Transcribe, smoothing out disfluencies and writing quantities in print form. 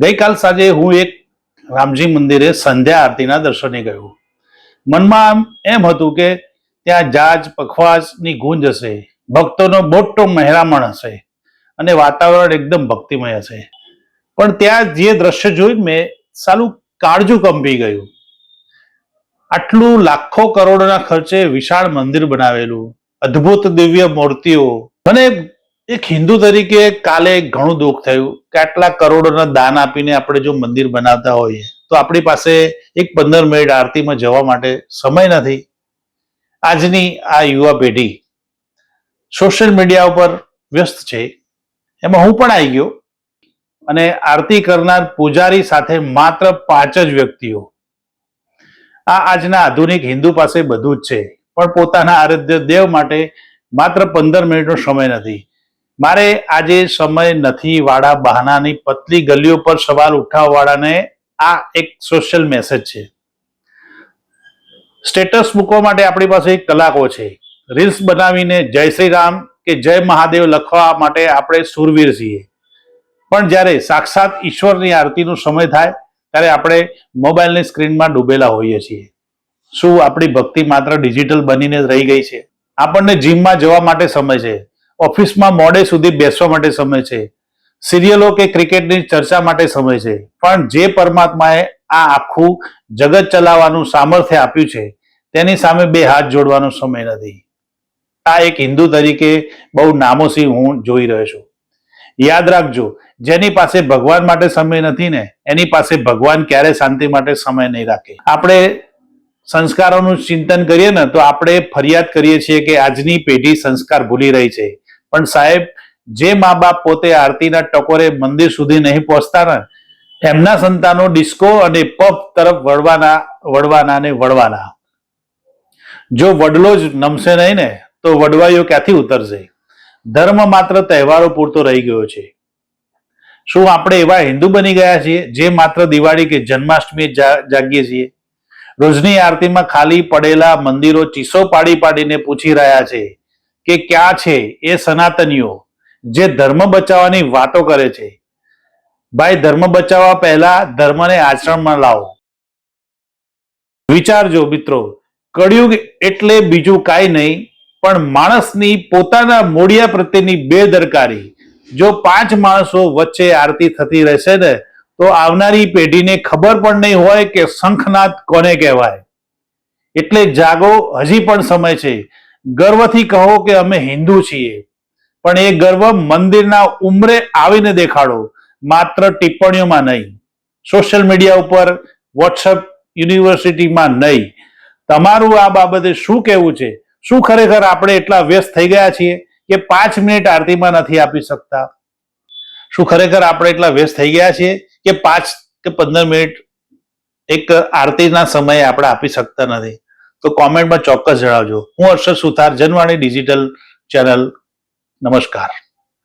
ગઈકાલ સાંજે હું એક રામજી મંદિરે સંધ્યા આરતીના દર્શને ગયો. મનમાં એમ હતું કે ત્યાં જાજ પખવાજની ગુંજ હશે, ભક્તોનો મોટો મહેરામણ હશે અને વાતાવરણ એકદમ ભક્તિમય હશે. પણ ત્યાં જે દ્રશ્ય જોયું મેં, સાલું કાળજું કંપી ગયું. આટલું લાખો કરોડોના ખર્ચે વિશાળ મંદિર બનાવેલું, અદ્ભુત દિવ્ય મૂર્તિઓ. મને એક હિન્દુ તરીકે કાલે ઘણું દુઃખ થયું કે આટલા કરોડોના દાન આપીને આપણે જો મંદિર બનાવતા હોઈએ તો આપણી પાસે એક 15 મિનિટ આરતીમાં જવા માટે સમય નથી. આજની આ યુવા પેઢી સોશિયલ મીડિયા ઉપર વ્યસ્ત છે, એમાં હું પણ આવી ગયો. અને આરતી કરનાર પૂજારી સાથે માત્ર 5 જ વ્યક્તિઓ. આજના આધુનિક હિન્દુ પાસે બધું જ છે, પણ પોતાના આરાધ્ય દેવ માટે માત્ર 15 મિનિટનો સમય નથી. મારે આજે સમય નથી વાળા બહાનાની પતલી ગલીઓ પર સવાલ ઉઠાવવાવાળાને આ એક સોશિયલ મેસેજ છે. સ્ટેટસ મૂકવા માટે આપણી પાસે કલાકો છે. રીલ્સ બનાવીને જય શ્રી રામ કે જય મહાદેવ લખવા માટે આપણે સુરવીર છીએ. પણ જ્યારે સાક્ષાત ઈશ્વરની આરતીનો સમય થાય ત્યારે આપણે મોબાઈલની સ્ક્રીનમાં ડૂબેલા હોઈએ છીએ. શું આપણી ભક્તિ માત્ર ડિજિટલ બનીને રહી ગઈ છે? આપણને જીમમાં જવા માટે સમય છે, ઓફિસમાં મોડે સુધી બેસવા માટે સમય છે, સિરિયલો કે ક્રિકેટની ચર્ચા માટે સમય છે, પણ જે પરમાત્માએ આ આખું જગત ચલાવવાનું સામર્થ્ય આપ્યું છે તેની સામે 2 હાથ જોડવાનો સમય નથી. આ એક હિન્દુ તરીકે બહુ નામોશી હું જોઈ રહ્યો છું. યાદ રાખજો, જેની પાસે ભગવાન માટે સમય નથી ને એની પાસે ભગવાન ક્યારે શાંતિ માટે સમય નહીં રાખે. આપણે સંસ્કારોનું ચિંતન કરીએ ને તો આપણે ફરિયાદ કરીએ છીએ કે આજની પેઢી સંસ્કાર ભૂલી રહી છે. પણ સાહેબ, જે મા બાપ પોતે આરતીના ટકોરે મંદિર સુધી નહીં પહોંચતા ને એમના સંતાનો ડિસ્કો અને પબ તરફ વળવાના. જો વડલો જ નમશે નહીં ને તો વડવાઈઓ ક્યાંથી ઉતરશે? ધર્મ માત્ર તહેવારો પૂરતો રહી ગયો છે. શું આપણે એવા હિન્દુ બની ગયા છીએ જે માત્ર દિવાળી કે જન્માષ્ટમી જાગીએ છીએ? રોજની આરતીમાં ખાલી પડેલા મંદિરો ચીસો પાડીને પૂછી રહ્યા છે કે ક્યાં છે એ સનાતનીઓ જે ધર્મ બચાવવાની વાતો કરે છે? ભાઈ, ધર્મ બચાવવા પહેલા ધર્મને આચરણમાં લાવો. વિચારજો મિત્રો, કળિયુગ એટલે બીજું કાંઈ નહીં પણ માણસની પોતાના મોડિયા પ્રત્યેની બેદરકારી. જો 5 માણસો વચ્ચે આરતી થતી રહેશે ને તો આવનારી પેઢીને ખબર પણ નહીં હોય કે શંખનાદ કોને કહેવાય. એટલે જાગો, હજી પણ સમય છે. ગર્વથી કહો કે અમે હિન્દુ છીએ, પણ એ ગર્વ મંદિરના ઉંબરે આવીને દેખાડો, માત્ર ટિપ્પણીઓમાં નહીં, સોશિયલ મીડિયા ઉપર, વોટ્સએપ યુનિવર્સિટીમાં નહીં. તમારું આ બાબતે શું કહેવું છે? શું ખરેખર આપણે એટલા વ્યસ્ત થઈ ગયા છીએ કે 5 મિનિટ આરતીમાં નથી આપી શકતા? શું ખરેખર આપણે એટલા વ્યસ્ત થઈ ગયા છીએ કે 5 કે 15 મિનિટ એક આરતીના સમયે આપણે આપી શકતા નથી? તો કોમેન્ટમાં ચોક્કસ જણાવજો. હું હર્ષદ સુથાર, જનવાણી ડિજિટલ ચેનલ. નમસ્કાર.